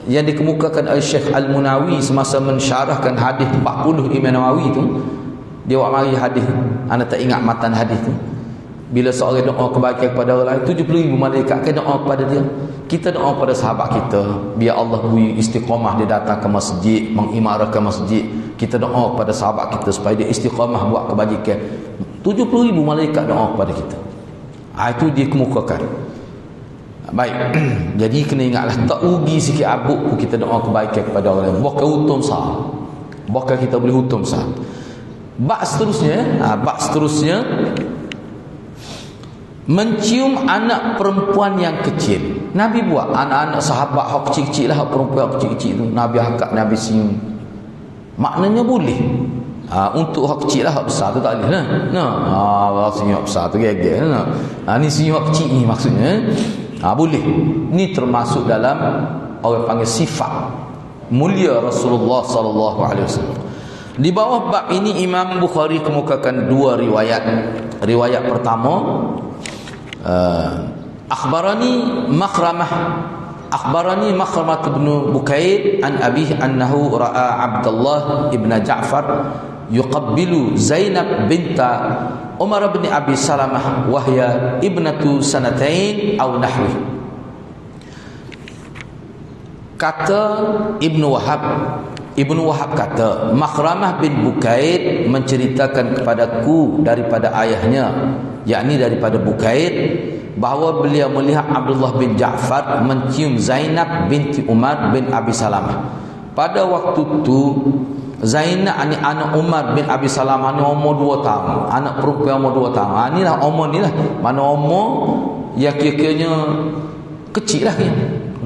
yang dikemukakan oleh Syekh Al-Munawi semasa mensyarahkan hadis 40 Imam Nawawi tu, dia buat mari hadis, anda tak ingat matan hadis tu, bila seorang doa kebaikan kepada orang lain, 70,000 malaikat akan doa kepada dia. Kita doa pada sahabat kita, biar Allah beri istiqamah, dia datang ke masjid, mengimarahkan masjid. Kita doa kepada sahabat kita supaya dia istiqamah buat kebajikan. 70,000 malaikat doa kepada kita. Itu dia kemukakan. Baik. Jadi kena ingatlah, tak rugi sikit abuk pun kita doa kebaikan kepada orang lain. Bahkan untung sah. Bahkan kita boleh untung sah. Bab seterusnya, mencium anak perempuan yang kecil. Nabi buat anak-anak sahabat hak kecil-kecil lah, hak perempuan hak kecil-kecil tu, Nabi angkat, Nabi cium. Maknanya boleh. Untuk hak kecil lah, hak besar tu tak boleh lah. Senyum hak besar tu gege lah. Ni senyum hak kecil ni maksudnya. Boleh. Ni termasuk dalam orang panggil sifat mulia Rasulullah SAW. Di bawah bab ini Imam Bukhari kemukakan dua riwayat. Riwayat pertama, akhbarani Makhramah bin Bukair an abihi annahu ra'a Abdullah ibn Ja'far yuqabbilu Zainab binta Umar bin Abi Salamah wahya ibnatu sanatain aw nahwi. Kata Ibnu Wahab kata, Makhramah bin Bukair menceritakan kepadaku daripada ayahnya, yakni daripada Bukair, bahawa beliau melihat Abdullah bin Ja'far mencium Zainab binti Umar bin Abi Salamah. Pada waktu itu Zainab ni anak Umar bin Abi Salamah ni umur 2 tahun, anak perempuan umur 2 tahun. Inilah umur ni lah, mana umur yang kira-kiranya kecil lah,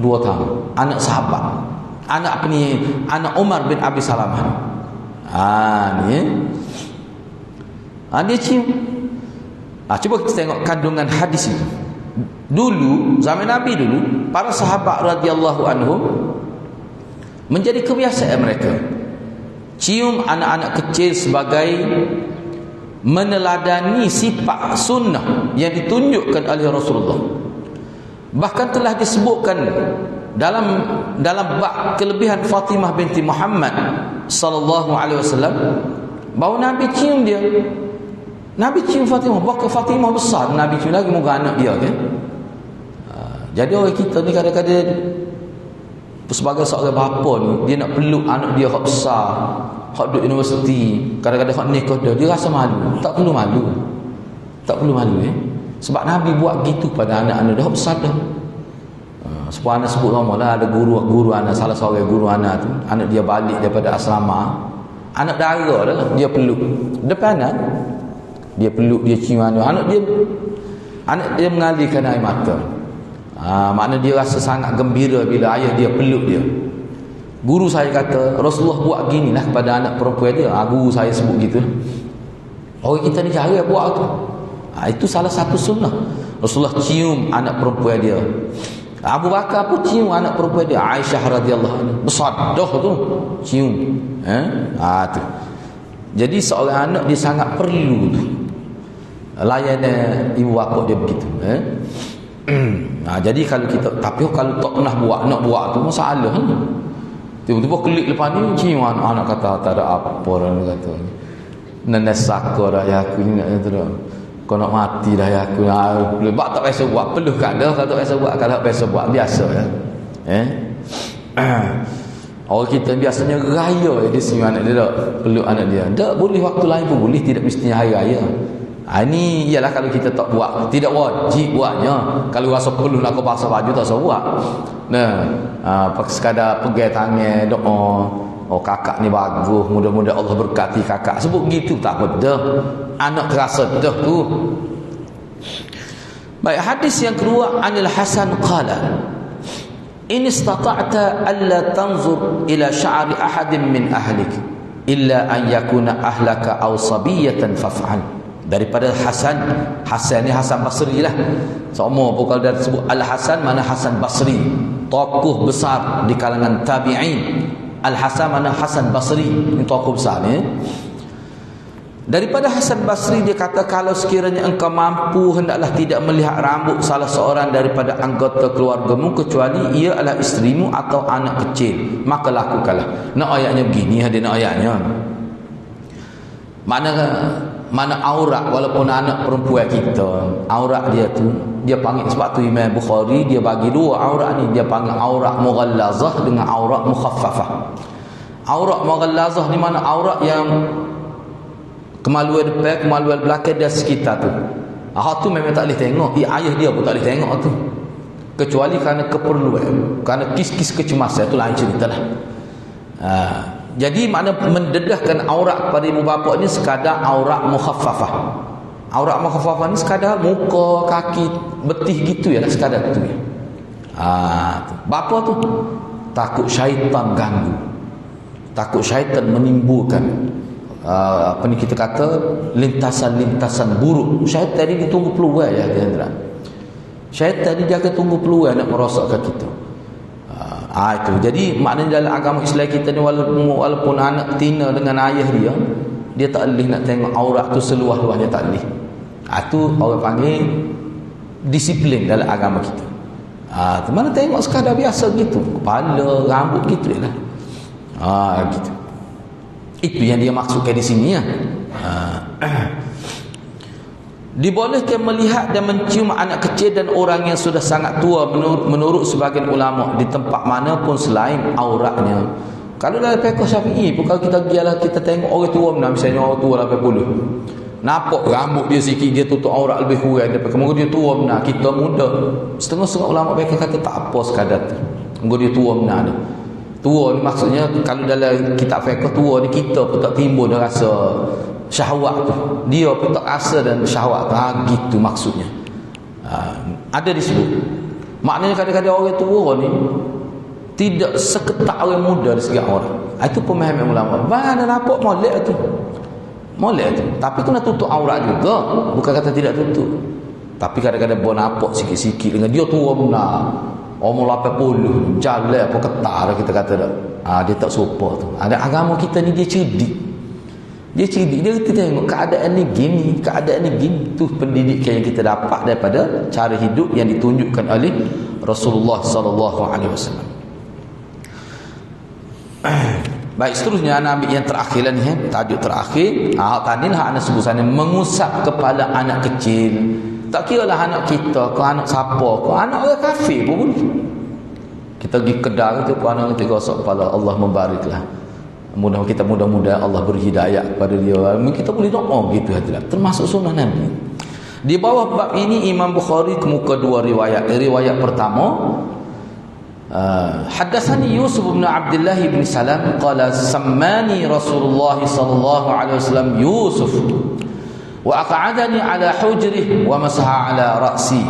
2 tahun, anak sahabat, anak apa ni, anak Umar bin Abi Salamah. Ni dia cium. Cuba kita tengok kandungan hadis itu. Dulu zaman Nabi dulu, para sahabat radhiyallahu anhum menjadi kebiasaan mereka cium anak-anak kecil sebagai meneladani sifat sunnah yang ditunjukkan oleh Rasulullah. Bahkan telah disebutkan dalam bab kelebihan Fatimah binti Muhammad sallallahu alaihi wasallam bahawa Nabi cium dia. Nabi cium Fatimah, bahkan Fatimah besar, Nabi cium lagi muka anak dia kan. Jadi orang kita ni kadang-kadang sebagai seorang bapa ni, dia nak peluk anak dia hak besar, hak duduk universiti, kadang-kadang hak nikah dia rasa malu. Tak perlu malu. Tak perlu malu Sebab Nabi buat gitu pada anak-anak dia hak besar dah. Sebab anak sebut nama lah, ada guru anak, salah seorang guru anak tu, anak dia balik daripada asrama, anak dara dah, dia peluk depan anak, dia peluk, dia cium anak dia mengalirkan air mata. Makna dia rasa sangat gembira bila ayah dia peluk dia. Guru saya kata Rasulullah buat gini lah kepada anak perempuan dia. Guru saya sebut gitu. Orang kita ni cara buat tu. Itu salah satu sunnah. Rasulullah cium anak perempuan dia. Abu Bakar pun cium anak perempuan dia, Aisyah radhiyallahu anha. Besar dah tu cium. Tu. Jadi seorang anak dia sangat perlu tu layanan ibu bapa dia begitu. Jadi kalau kita, tapi kalau tak pernah buat, nak buat tu masalah. Tiba-tiba klik lepas ni cium anak kata tak ada apa orang kata. Nenek saka dah ya aku ni nak tu. Kau nak mati dah ya aku. Lebak tak biasa buat, perlu kan dah kalau tak biasa buat, kalau tak biasa buat biasa ya. Orang kita biasanya raya dia cium anak dia tak, peluk anak dia. Tak boleh waktu lain pun boleh, tidak mestinya hari raya. Ini ialah kalau kita tak buat, tidak wajib buatnya. Kalau rasa perlu nak kau basuh baju tak usah buat. Sekadar pegang tangan doa, kakak ni bagus, mudah-mudahan Allah berkati kakak, sebut gitu tak apa dah. Anak terasa dah tu. Baik, hadis yang kedua, Anil Hasan qala in istata'ta alla tanzur ila sya'ri ahadin min ahlik illa an yakuna ahlaka aw sabiyatan faf'al. Daripada Hasan ni Hasan Basri lah. Sama pun kalau dia sebut Al-Hasan, mana Hasan Basri, tokoh besar di kalangan tabi'in. Al-Hasan mana Hasan Basri, ini tokoh besar ni. Daripada Hasan Basri dia kata, kalau sekiranya engkau mampu, hendaklah tidak melihat rambut salah seorang daripada anggota keluargamu kecuali ia adalah isterimu atau anak kecil, maka lakukanlah. Nak ayatnya begini, ada nak ayatnya. Mana aurat, walaupun anak perempuan kita, aurat dia tu dia panggil, sebab tu Imam Bukhari dia bagi dua aurat ni, dia panggil aurat mughallazah dengan aurat mukhaffafah. Aurat mughallazah ni mana aurat yang kemaluan depan, kemaluan belakang dan sekitar tu. Tu memang tak boleh tengok, ayah dia pun tak boleh tengok tu, kecuali kerana keperluan, kerana kis-kis kecemasan, itu lain cerita lah. Jadi makna mendedahkan aurat kepada ibu bapa ni sekadar aurat mukhaffafah. Aurat mukhaffafah ni sekadar muka, kaki, betih gitu ya, sekadar tu ya. Bapa tu takut syaitan ganggu, takut syaitan menimbulkan apa ni kita kata lintasan-lintasan buruk. Syaitan ni dia tunggu peluang ya, tuan-tuan. Syaitan ni dia akan tunggu peluang nak merosakkan kita. Itu. Jadi maknanya dalam agama Islam kita ni, walaupun anak tina dengan ayah dia tak boleh nak tengok aurat tu seluas-luasnya, tak boleh. Itu orang panggil disiplin dalam agama kita. Mana tengok sekadar biasa gitu, kepala, rambut gitu je lah. Gitu. Itu yang dia maksudkan di sini ya. Dibolehkan melihat dan mencium anak kecil dan orang yang sudah sangat tua menurut sebagian ulama di tempat mana pun selain auratnya. Kalau dalam fiqh Syafi'i pun, kalau kita gialah kita tengok orang tua, misalnya orang tua 80, nampak rambut dia sikit, dia tutup aurat lebih kurang daripada kemudian dia tua benar, kita muda. Setengah-setengah ulama fiqh kata tak apa sekadar tu, kemudian dia tua benar dia. Tua ni maksudnya kalau dalam kitab fiqh, tua ni kita pun tak timbul dah rasa syahwat tu, dia pun tak rasa dan syahwat tu, gitu maksudnya. Ada disebut maknanya kadang-kadang orang tua ni tidak seketat orang muda dari segi orang. Itu pemahaman ulama. Mana nampak molek tu, tapi tu nak tutup aurat juga, bukan kata tidak tutup, tapi kadang-kadang boleh nampak sikit-sikit dengan dia tua benar, umur 80, jalan apa ketar kita kata dah. Dia tak sopan tu. Ada agama kita ni dia cerdik. Dia cerdik, dia kata tengok keadaan ni gini, keadaan ni gini. Tu pendidikan yang kita dapat daripada cara hidup yang ditunjukkan oleh Rasulullah sallallahu alaihi wasallam. Baik, seterusnya anak ambil yang terakhir lah ni, tajuk terakhir. Tadi lah anak sebut sana, mengusap kepala anak kecil. Tak kira lah anak kita ke anak siapa ke, anak orang kafir pun boleh. Kita pergi kedai tu pun anak kita gosok kepala, Allah membariklah. Mudah-mudahan Allah beri hidayah kepada dia. Kita boleh doa gitu hadirat. Termasuk sunnah Nabi. Di bawah bab ini Imam Bukhari kemuka dua riwayat. Riwayat pertama, Haddatsani Yusuf bin Abdullah bin Salam qala sammani Rasulullah sallallahu alaihi wasallam Yusuf wa aq'adani ala hujrihi wa masaha ala ra'si.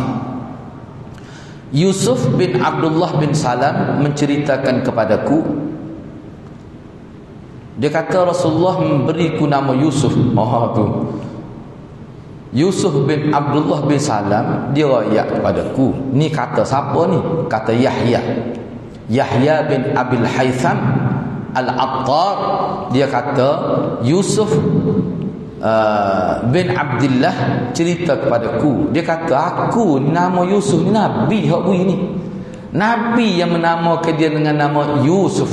Yusuf bin Abdullah bin Salam menceritakan kepadaku, dia kata Rasulullah memberiku nama Yusuf. Tu Yusuf bin Abdullah bin Salam, dia riwayat kepadaku. Ni kata siapa ni? Kata Yahya bin Abil Haytham Al-Attar. Dia kata Yusuf bin Abdullah cerita kepadaku. Dia kata aku nama Yusuf ni Nabi hak ni. Nabi yang menamakan dia dengan nama Yusuf.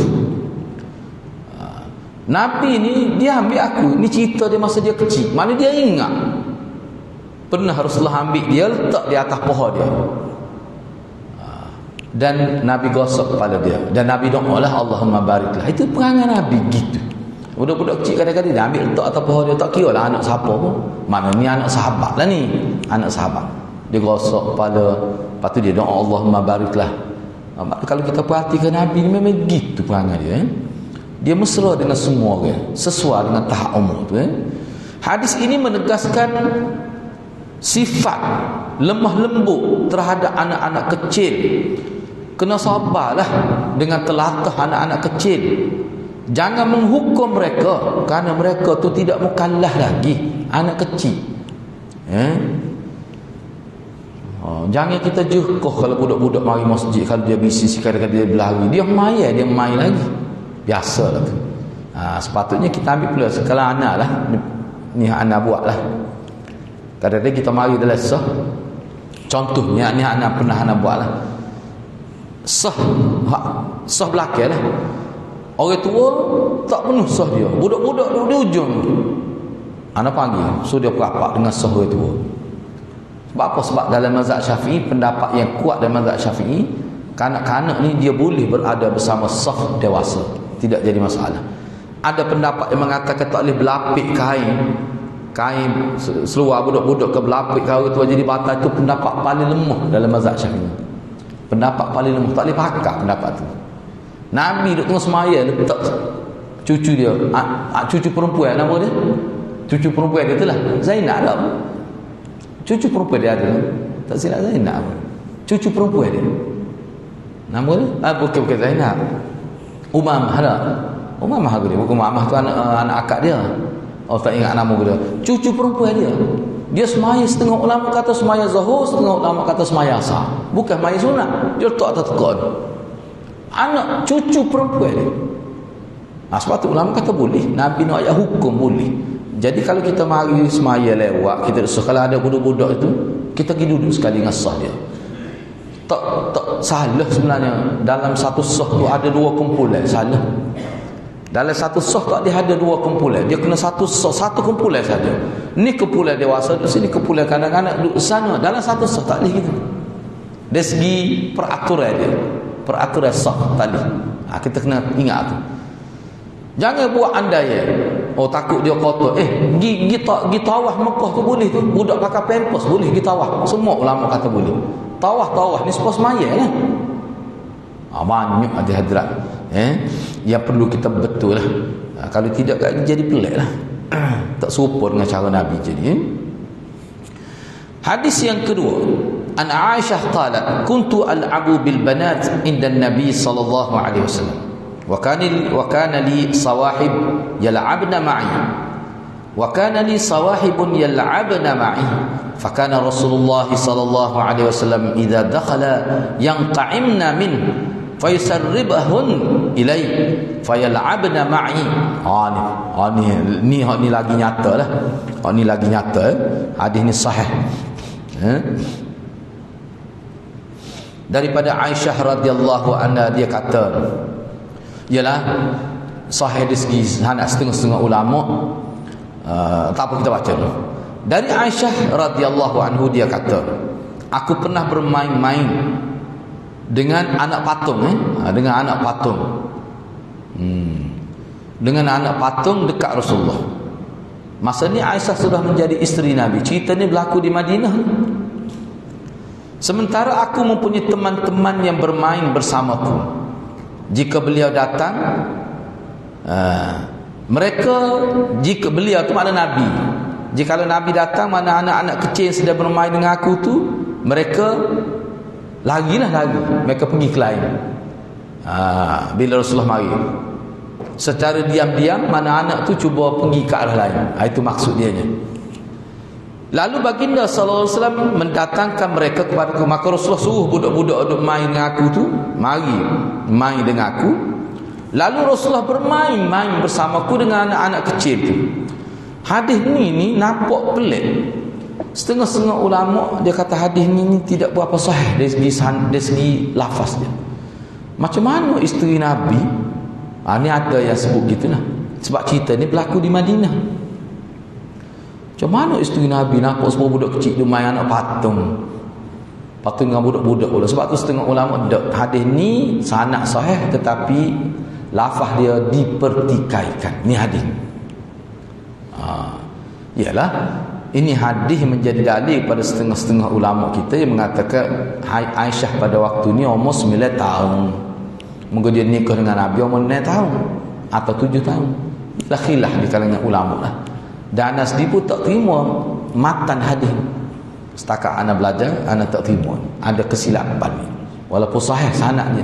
Nabi ni dia ambil aku. Ni cerita dia masa dia kecil. Mana dia ingat pernah Rasulullah ambil dia letak di atas pohon dia, dan Nabi gosok kepala dia, dan Nabi doa lah Allahumma bariklah. Itu perangai Nabi gitu. Budak-budak kecil kadang-kadang dia ambil letak atas pohon dia, tak kira lah anak siapa pun. Mana ni anak sahabat lah ni, anak sahabat. Dia gosok kepala, lepas tu dia doa Allahumma bariklah. Kalau kita perhatikan Nabi ni memang gitu perangai dia. Dia mesra dengan semua orang, sesuai dengan tahap umur tu. Hadis ini menegaskan sifat lemah lembut terhadap anak-anak kecil. Kena sabarlah dengan telatah anak-anak kecil. Jangan menghukum mereka, kerana mereka tu tidak mukallaf lagi, anak kecil. Jangan kita jekuh kalau budak-budak mari masjid, kalau dia bising kadang-kadang dia berlari, dia main lagi. Biasalah tu. Sepatutnya kita ambil pula sekala anak lah. Ni anak buat lah. Kadang-kadang kita mari dalam sah. Contohnya ni anak pernah anak buat lah. Sah belakang lah. Orang tua tak penuh sah dia. Budak-budak duduk di ujung. Anak panggil, so dia berapak dengan sah orang tua. Sebab apa? Sebab dalam mazhab Syafi'i, pendapat yang kuat dalam mazhab Syafi'i, kanak-kanak ni dia boleh berada bersama sah dewasa, tidak jadi masalah. Ada pendapat yang mengatakan tak boleh berlapik kain seluar budak-budak ke berlapik kau tu jadi batal. Itu pendapat paling lemah dalam mazhab Syafi'i. Pendapat paling lemah, tak boleh pakai pendapat tu. Nabi duduk tengah semaya letak cucu dia, cucu perempuan, nama dia cucu perempuan dia tu lah Zainab tak apa. Cucu perempuan dia ada, tak silap Zainab apa. Cucu perempuan dia nama dia bukan Zainab, Umamah lah. Umamah dia, bukan Umamah tu anak akak dia. Tak ingat nama dia. Cucu perempuan dia. Dia semaya, setengah ulama kata semaya Zuhur, setengah ulama kata semaya Asar. Bukan semaya sunat. Dia letak atas tekak. Anak cucu perempuan dia. Sebab tu ulama kata boleh. Nabi nak ayat hukum boleh. Jadi kalau kita mari semaya lewat, kita kalau ada budak-budak itu, kita pergi duduk sekali dengan sah dia. Tak salah sebenarnya. Dalam satu sah tu ada dua kumpulan. Salah. Dalam satu sah tak dia ada dua kumpulan. Dia kena satu sah, satu kumpulan saja. Ni kumpulan dewasa di sini, kumpulan kanak-kanak duduk sana. Dalam satu sah tak boleh gitu. Dari segi peraturan dia, peraturan sah tak boleh. Kita kena ingat tu. Jangan buat andai takut dia kotor. Gi tawaf Mekah tu boleh tu. Budak pakai pampers boleh gi tawaf. Semua ulama kata boleh. Tawaf ni sepos maya lah. Banyak hadirat yang perlu kita betul lah. Kalau tidak jadi pelik lah. Tak serupa dengan cara Nabi jadi. Hadis yang kedua, an Aisyah qalat kuntu al'abu bil banat inda Nabi sallallahu alaihi wasallam wa kana li sawahib yal'abna ma'i wa kana li sawahibun yal'abna ma'i fa kana Rasulullah sallallahu alaihi wasallam idza dakhala yanqa'imna min fayasarribahun ilai fayal'abna ma'i. Ni lagi nyata lah. Ni lagi nyata. Hadis ni sahih. Daripada Aisyah radhiyallahu anha, dia kata, ialah sahih dari segi sanad setengah-setengah ulama. Tak apa, kita baca dulu. Dari Aisyah radhiyallahu anhu, dia kata, aku pernah bermain-main dengan anak patung, dengan anak patung, dengan anak patung dekat Rasulullah. Masa ni Aisyah sudah menjadi isteri Nabi. Cerita ni berlaku di Madinah. Sementara aku mempunyai teman-teman yang bermain bersamaku. Jika beliau datang, mereka, jika beliau tu makna Nabi, jika Nabi datang, mana anak-anak kecil yang sedang bermain dengan aku tu, mereka lagi, mereka pergi ke lain. Bila Rasulullah mari, secara diam-diam mana anak tu cuba pergi ke arah lain. Itu maksud dia nya. Lalu baginda sallallahu alaihi wasallam mendatangkan mereka kepada aku. Maka Rasulullah suruh budak-budak duk main dengan aku tu, mari main dengan aku. Lalu Rasulullah bermain-main bersamaku dengan anak-anak kecil tu. Hadis ni nampak pelik. Setengah-setengah ulama dia kata hadis ni tidak berapa sahih dari segi lafaz dia. Macam mana isteri Nabi? Ni ada yang sebut gitulah. Sebab cerita ni berlaku di Madinah. Macam mana isteri Nabi nampak semua budak kecil tu main anak patung dengan budak-budak pula. Sebab tu setengah ulama hadis ni sanad sahih, tetapi lafaz dia dipertikaikan. Ni hadis. Ialah ini hadis menjadi dalil pada setengah-setengah ulama kita yang mengatakan Aisyah pada waktu ni umur 9 tahun. Mungkin dia nikah dengan Nabi umur 9 tahun atau 7 tahun. Lah khilaf di kalangan ulama lah. Dan Anas pun tak terima matan hadis. Setakat ana belajar, ana tak terima. Ada kesilapan ni. Walaupun sahih sanad dia.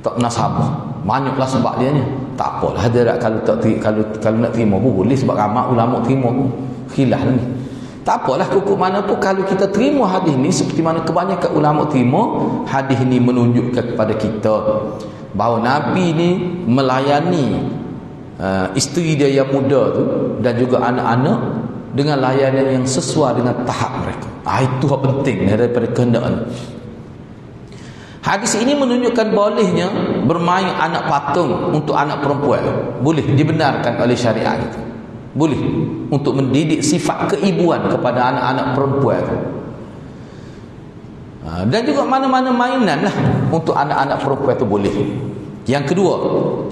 Tak nasabah. Banyaklah sebab dia ni. Tak apalah hadirat, kalau nak terima pun boleh, sebab ramai ulama terima pun. Khilaf ni. Tak apalah hukum mana pun, kalau kita terima hadis ni seperti mana kebanyakan ulama terima, hadis ni menunjukkan kepada kita bahawa Nabi ni melayani isteri dia yang muda tu dan juga anak-anak dengan layanan yang sesuai dengan tahap mereka. Itu yang penting daripada kehendak ni. Hadis ini menunjukkan bolehnya bermain anak patung untuk anak perempuan. Boleh, dibenarkan oleh syariat itu. Boleh untuk mendidik sifat keibuan kepada anak-anak perempuan. Dan juga mana-mana mainan lah untuk anak-anak perempuan itu boleh. Yang kedua,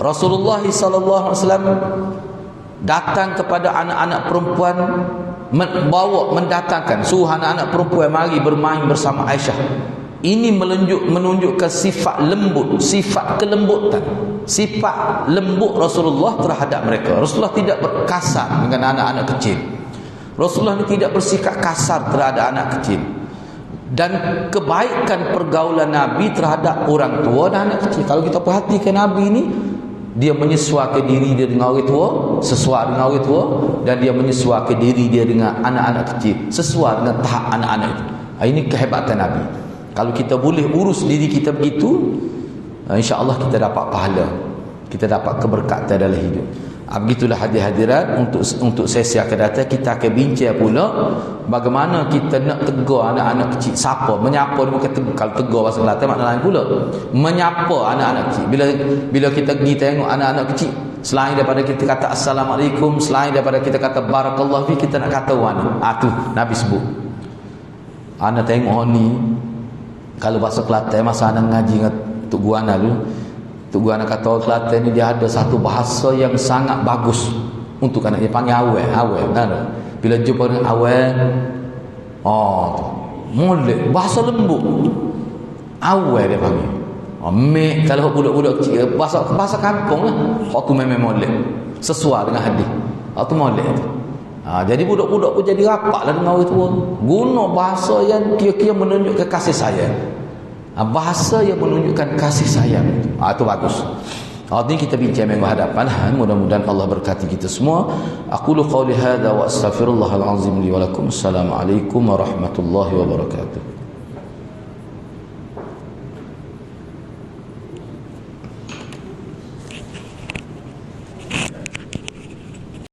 Rasulullah SAW datang kepada anak-anak perempuan, mendatangkan, suruh anak-anak perempuan mari bermain bersama Aisyah. Ini menunjukkan sifat lembut, sifat kelembutan, sifat lembut Rasulullah terhadap mereka. Rasulullah tidak berkasar dengan anak-anak kecil. Rasulullah ini tidak bersikap kasar terhadap anak kecil. Dan kebaikan pergaulan Nabi terhadap orang tua dan anak kecil. Kalau kita perhatikan Nabi ini, dia menyesuaikan diri dia dengan orang tua, sesuai dengan orang tua, dan dia menyesuaikan diri dia dengan anak-anak kecil, sesuai dengan tahap anak-anak itu. Ini kehebatan Nabi. Kalau kita boleh urus diri kita begitu, insya-Allah kita dapat pahala, kita dapat keberkatan dalam hidup. Begitulah hadirat untuk sesi akan datang. Kita akan bincang pula bagaimana kita nak tegur anak-anak kecil. Siapa menyapa dia, bukan tegur. Kalau tegur bahasa Kelantan makna lain pula. Menyapa anak-anak kecil. Bila kita pergi tengok anak-anak kecil, selain daripada kita kata assalamualaikum, selain daripada kita kata barakallahu fi, kita nak kata wan. Tu Nabi sebut. Ana tengok ni, kalau bahasa Kelantan masa ana ngaji dengan Tok Guana dulu, Tok Guana kata orang Kelantan ni dia ada satu bahasa yang sangat bagus untuk anak dia, panggil awal. Bila jumpa dengan awal, molek, bahasa lembut. Awal dia panggil. Mek, kalau budak-budak kecil, bahasa kampung lah. Waktu memang molek, sesuai dengan hadis. Waktu molek tu. Jadi budak-budak pun jadi rapat lah dengan orang tua. Guna bahasa yang kira-kira menunjukkan kasih sayang. Bahasa yang menunjukkan kasih sayang. Itu bagus. Ini kita bincang minggu hadapan. Mudah-mudahan Allah berkati kita semua. Aqulu qawli hadza wa astaghfirullahal azim li wa lakum. Assalamualaikum warahmatullahi wabarakatuh.